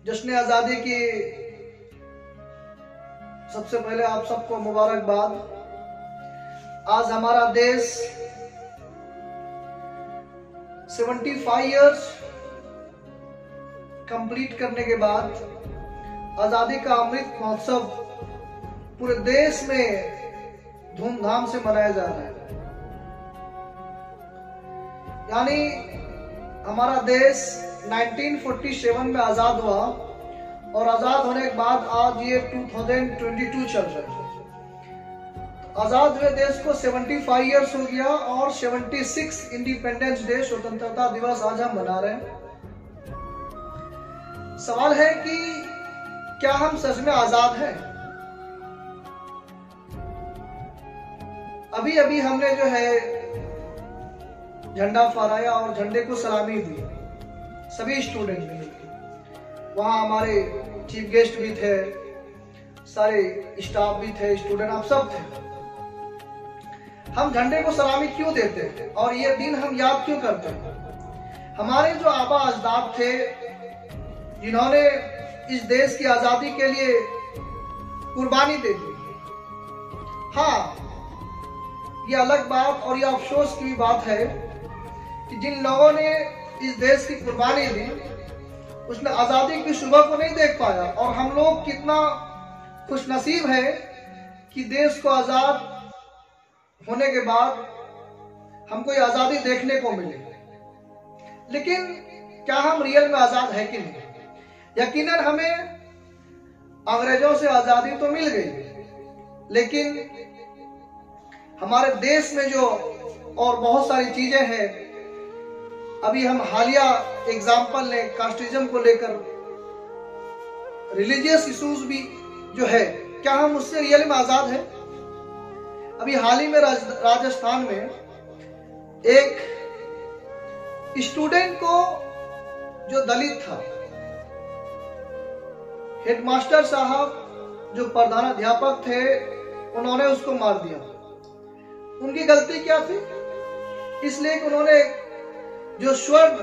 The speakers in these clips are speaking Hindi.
जश्न आजादी की सबसे पहले आप सबको मुबारकबाद। आज हमारा देश 75 इयर्स कंप्लीट करने के बाद आजादी का अमृत महोत्सव पूरे देश में धूमधाम से मनाया जा रहा है। यानी हमारा देश 1947 में आजाद हुआ और आजाद होने के बाद आज ये 2022 चल रहा है। आजाद हुए देश को 75 इयर्स हो गया और 76 इंडिपेंडेंस डे, स्वतंत्रता दिवस आज हम मना रहे हैं। सवाल है कि क्या हम सच में आजाद हैं? अभी अभी हमने जो है झंडा फहराया और झंडे को सलामी दी, सभी स्टूडेंट मिलकर। वहां हमारे चीफ गेस्ट भी थे, सारे स्टाफ भी थे, स्टूडेंट आप सब थे। हम झंडे को सलामी क्यों देते हैं और ये दिन हम याद क्यों करते हैं? हमारे जो आबा अजदाद थे जिन्होंने इस देश की आजादी के लिए कुर्बानी दे दी। हाँ, ये अलग बात और ये अफसोस की बात है कि जिन लोगों ने इस देश की कुर्बानी दी उसने आजादी की सुबह को नहीं देख पाया। और हम लोग कितना खुशनसीब है कि देश को आजाद होने के बाद हमको ये आजादी देखने को मिले। लेकिन क्या हम रियल में आजाद है कि नहीं? यकीनन हमें अंग्रेजों से आजादी तो मिल गई, लेकिन हमारे देश में जो और बहुत सारी चीजें हैं, अभी हम हालिया एग्जाम्पल लें कास्टिज्म को लेकर, रिलीजियस इश्यूज भी जो है, क्या हम उससे रियल में आजाद है? अभी हाल ही में राजस्थान में एक स्टूडेंट को जो दलित था, हेडमास्टर साहब जो प्रधानाध्यापक थे, उन्होंने उसको मार दिया। उनकी गलती क्या थी? इसलिए कि उन्होंने जो स्वर्ण,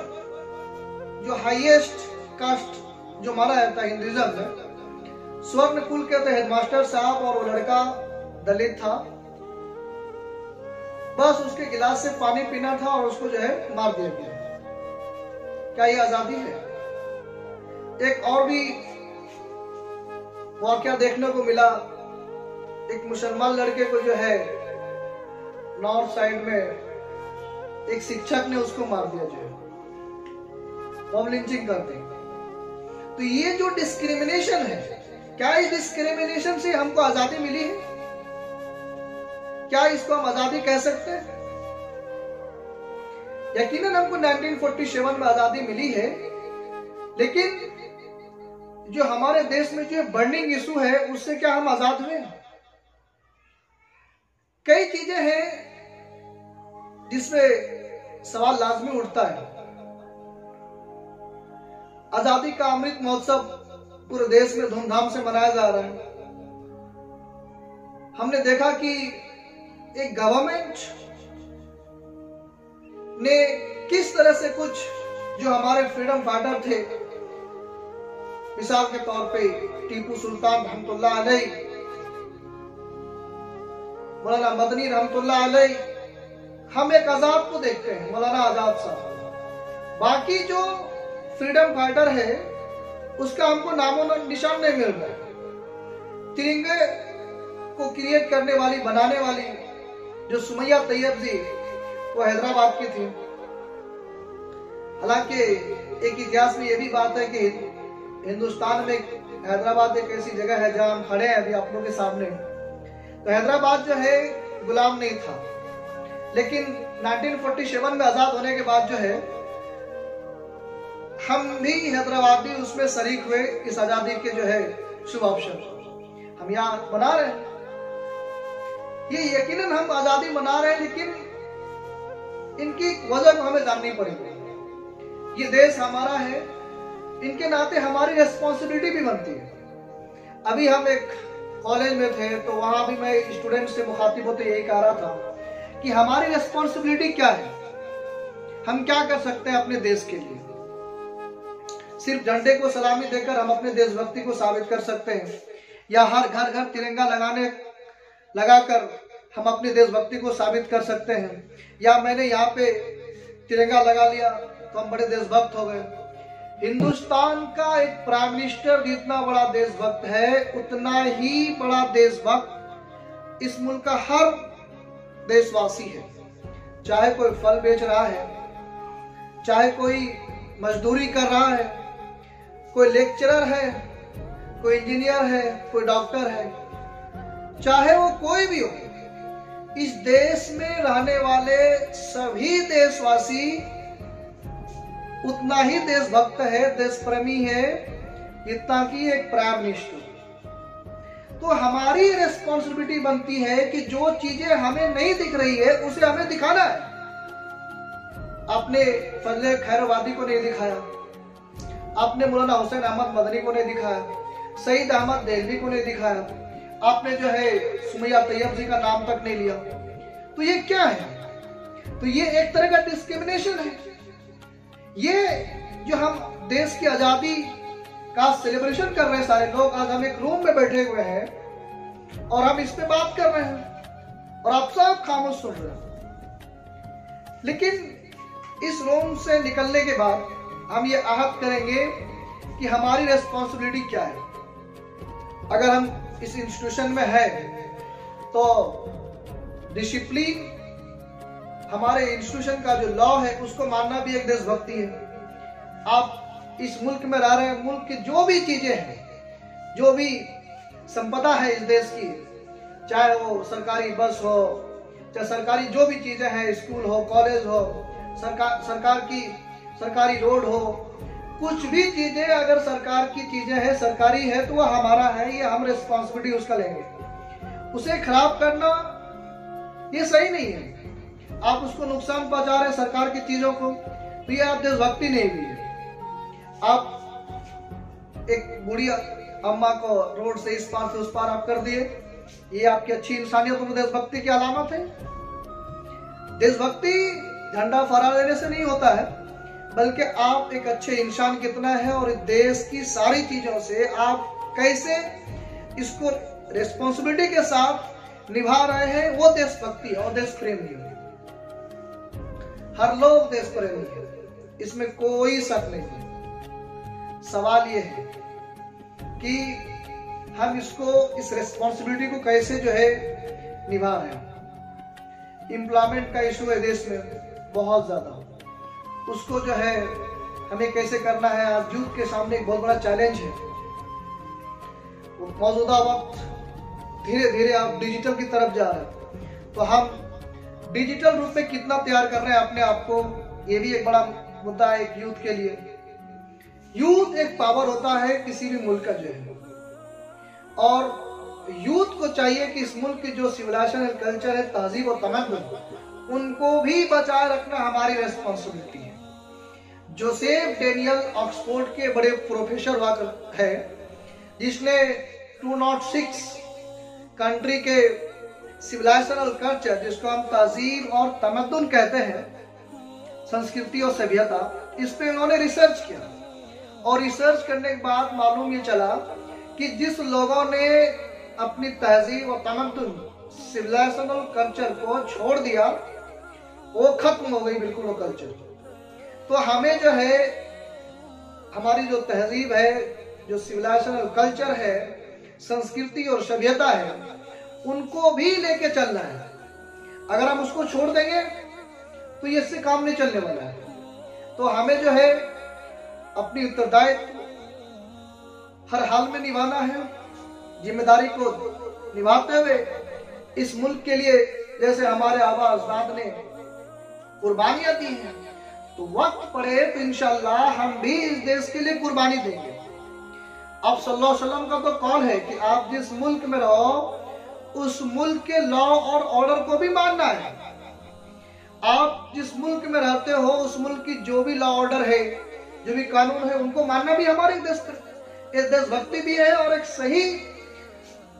जो हाईएस्ट कास्ट जो माना जाता है हिंदुइज्म में, स्वर्ण कुल के थे हेडमास्टर साहब और वो लड़का दलित था। बस उसके गिलास से पानी पीना था और उसको जो है मार दिया गया। क्या ये आजादी है? एक और भी वाकया देखने को मिला। एक मुसलमान लड़के को जो है नॉर्थ साइड में एक शिक्षक ने उसको मार दिया, जो है मॉब लिंचिंग करते हैं। तो ये जो डिस्क्रिमिनेशन है, क्या इस डिस्क्रिमिनेशन से हमको आजादी मिली है? क्या इसको हम आजादी कह सकते हैं? यकीनन हमको 1947 में आजादी मिली है, लेकिन जो हमारे देश में जो बर्निंग इशू है उससे क्या हम आजाद हुए? कई चीजें हैं जिसमें सवाल लाजमी उठता है। आजादी का अमृत महोत्सव पूरे देश में धूमधाम से मनाया जा रहा है। हमने देखा कि एक गवर्नमेंट ने किस तरह से कुछ जो हमारे फ्रीडम फाइटर थे, मिसाल के तौर पे टीपू सुल्तान रहमतुल्लाह अलैह, मौलाना मदनी रहमतुल्लाह अलैह, हम एक आजाद को देखते हैं, मौलाना आजाद साहब। बाकी जो फ्रीडम फाइटर है उसका हमको नामो निशान नहीं मिल रहा है। तिरंगे को क्रिएट करने वाली, बनाने वाली जो सुमैया तैयब जी, वो हैदराबाद की थी। हालांकि एक इतिहास में यह भी बात है कि हिंदुस्तान में हैदराबाद एक ऐसी जगह है जहां हम खड़े हैं अभी आप लोगों के सामने। तो हैदराबाद जो है गुलाम नहीं था, लेकिन 1947 में आजाद होने के बाद जो है हम भी हैदराबादी उसमें शरीक हुए। इस आजादी के जो है शुभ अवसर हम यहाँ मना रहे हैं। ये यकीनन हम आजादी मना रहे हैं, लेकिन इनकी वजह को हमें जाननी पड़ेगी। ये देश हमारा है, इनके नाते हमारी रेस्पॉन्सिबिलिटी भी बनती है। अभी हम एक कॉलेज में थे तो वहां भी मैं स्टूडेंट से मुखातिब होते यही कह रहा था कि हमारी रेस्पॉन्सिबिलिटी क्या है, हम क्या कर सकते हैं अपने देश के लिए। सिर्फ झंडे को सलामी देकर हम अपने देशभक्ति को साबित कर सकते हैं, या हर घर घर तिरंगा लगाकर हम अपनी देशभक्ति को साबित कर सकते हैं, या मैंने यहाँ पे तिरंगा लगा लिया तो हम बड़े देशभक्त हो गए। हिंदुस्तान का एक प्राइम मिनिस्टर जितना बड़ा देशभक्त है, उतना ही बड़ा देशभक्त इस मुल्क का हर देशवासी है। चाहे कोई फल बेच रहा है, चाहे कोई मजदूरी कर रहा है, कोई लेक्चरर है, कोई इंजीनियर है, कोई डॉक्टर है, चाहे वो कोई भी हो, इस देश में रहने वाले सभी देशवासी उतना ही देशभक्त है, देशप्रेमी है, जितना कि एक प्राइम मिनिस्टर। तो हमारी रिस्पॉन्सिबिलिटी बनती है कि जो चीजें हमें नहीं दिख रही है उसे हमें दिखाना है। आपने फजले खैरवादी को नहीं दिखाया, आपने मौलाना हुसैन अहमद मदनी को नहीं दिखाया, सईद अहमद देहलवी को नहीं दिखाया, आपने जो है सुमैया तैयब जी का नाम तक नहीं लिया। तो ये क्या है? तो ये एक तरह का डिस्क्रिमिनेशन है। ये जो हम देश की आजादी का सेलिब्रेशन कर रहे हैं सारे लोग, आज हम एक रूम में बैठे हुए हैं और हम इस पे बात कर रहे हैं और आप सब खामोश सुन रहे हैं। लेकिन इस रूम से निकलने के बाद हम ये आहत करेंगे कि हमारी रिस्पॉन्सिबिलिटी क्या है। अगर हम इस इंस्टीट्यूशन में है तो डिसिप्लिन, हमारे इंस्टीट्यूशन का जो लॉ है उसको मानना भी एक देशभक्ति है। आप इस मुल्क में रह रहे हैं, मुल्क की जो भी चीजें हैं, जो भी संपदा है इस देश की, चाहे वो सरकारी बस हो, चाहे सरकारी जो भी चीजें हैं, स्कूल हो, कॉलेज हो, सरकारी रोड हो, कुछ भी चीजें अगर सरकार की चीजें हैं, सरकारी है, तो वह हमारा है, ये हम रिस्पॉन्सिबिलिटी उसका लेंगे। उसे खराब करना ये सही नहीं है। आप उसको नुकसान पहुंचा रहे हैं सरकार की चीजों को, तो ये आप देशभक्ति नहीं भी है। आप एक बूढ़ी अम्मा को रोड से इस पार से उस पार आप कर दिए, ये आपकी अच्छी इंसानियत और देशभक्ति की अलामत है। देशभक्ति झंडा फहरा देने से नहीं होता है, बल्कि आप एक अच्छे इंसान कितना है और देश की सारी चीजों से आप कैसे इसको रिस्पॉन्सिबिलिटी के साथ निभा रहे हैं, वो देशभक्ति और देश प्रेमी है। हर लोग देश प्रेमी है, इसमें कोई शक नहीं है। सवाल ये है कि हम इस रिस्पॉन्सिबिलिटी को कैसे जो है निभा रहे हैं। एम्प्लॉयमेंट का इशू है देश में बहुत ज्यादा, उसको जो है हमें कैसे करना है, आज यूथ के सामने एक बहुत बड़ा चैलेंज है। मौजूदा वक्त धीरे धीरे आप डिजिटल की तरफ जा रहे हैं, तो हम डिजिटल रूप में कितना तैयार कर रहे हैं अपने आप को, ये भी एक बड़ा मुद्दा है एक यूथ के लिए। यूथ एक पावर होता है किसी भी मुल्क का जो है, और यूथ को चाहिए कि इस मुल्क की जो सिविलाइजेशन है, कल्चर है, तहजीब और तमद्दुन, उनको भी बचाए रखना हमारी रिस्पॉन्सिबिलिटी है। जोसेफ डेनियल ऑक्सफोर्ड के बड़े प्रोफेसर हुआ है, जिसने 206 कंट्री के सिविलाइजेशन और कल्चर, जिसको हम तहजीब और तमद्दुन कहते हैं, संस्कृति और सभ्यता, इस पे उन्होंने रिसर्च किया। और रिसर्च करने के बाद मालूम ये चला कि जिस लोगों ने अपनी तहजीब और तमद्दुन, सिविलाइजेशन और कल्चर को छोड़ दिया, वो खत्म हो गई बिल्कुल वो कल्चर। तो हमें जो है हमारी जो तहजीब है, जो सिविलाइजेशन और कल्चर है, संस्कृति और सभ्यता है, उनको भी लेके चलना है। अगर हम उसको छोड़ देंगे तो ये इससे काम नहीं चलने वाला है। तो हमें जो है अपनी उत्तरदायित्व हर हाल में निभाना है, जिम्मेदारी को निभाते हुए इस मुल्क के लिए, जैसे हमारे आबा अजदाद ने कुर्बानियां दी हैं, तो वक्त पड़े तो इंशाअल्लाह हम भी इस देश के लिए कुर्बानी देंगे। आप सल्लल्लाहु अलैहि वसल्लम का तो कौल है कि आप जिस मुल्क में रहो उस मुल्क के लॉ और ऑर्डर को भी मानना है। आप जिस मुल्क में रहते हो उस मुल्क की जो भी लॉ ऑर्डर है, जो भी कानून है, उनको मानना भी हमारे देशभक्ति भी है, और एक सही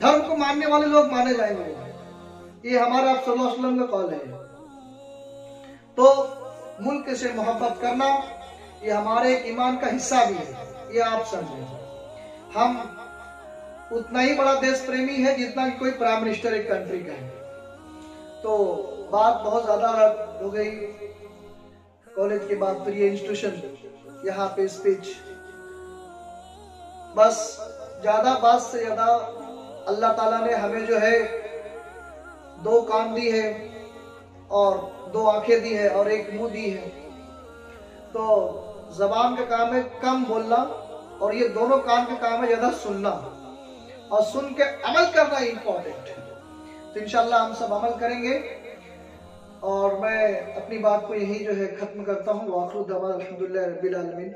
धर्म को मानने वाले लोग माने जाएंगे। ये हमारा आप सल्लल्लाहु अलैहि वसल्लम का कौल है। तो मुल्क से मोहब्बत करना ये हमारे ईमान का हिस्सा भी है। ये आप समझें। हम उतना ही बड़ा देश प्रेमी है जितना कि कोई प्राइम मिनिस्टर एक कंट्री का है। तो बात बहुत ज्यादा हो गई कॉलेज के बाद, फिर ये इंस्टीट्यूशन, यहाँ पे स्पीच, बस ज्यादा बात से ज्यादा अल्लाह ताला ने हमें जो है 2 कान दी है और 2 आंखें दी है और 1 मुंह दी है। तो जबान का काम है कम बोलना और ये दोनों कान का काम है ज्यादा सुनना, और सुन के अमल करना इंपॉर्टेंट है। तो इंशाल्लाह हम सब अमल करेंगे। और मैं अपनी बात को यही जो है खत्म करता हूँ। वाखिर दवा अल्हम्दुलिल्लाह रब्बिल आलमीन।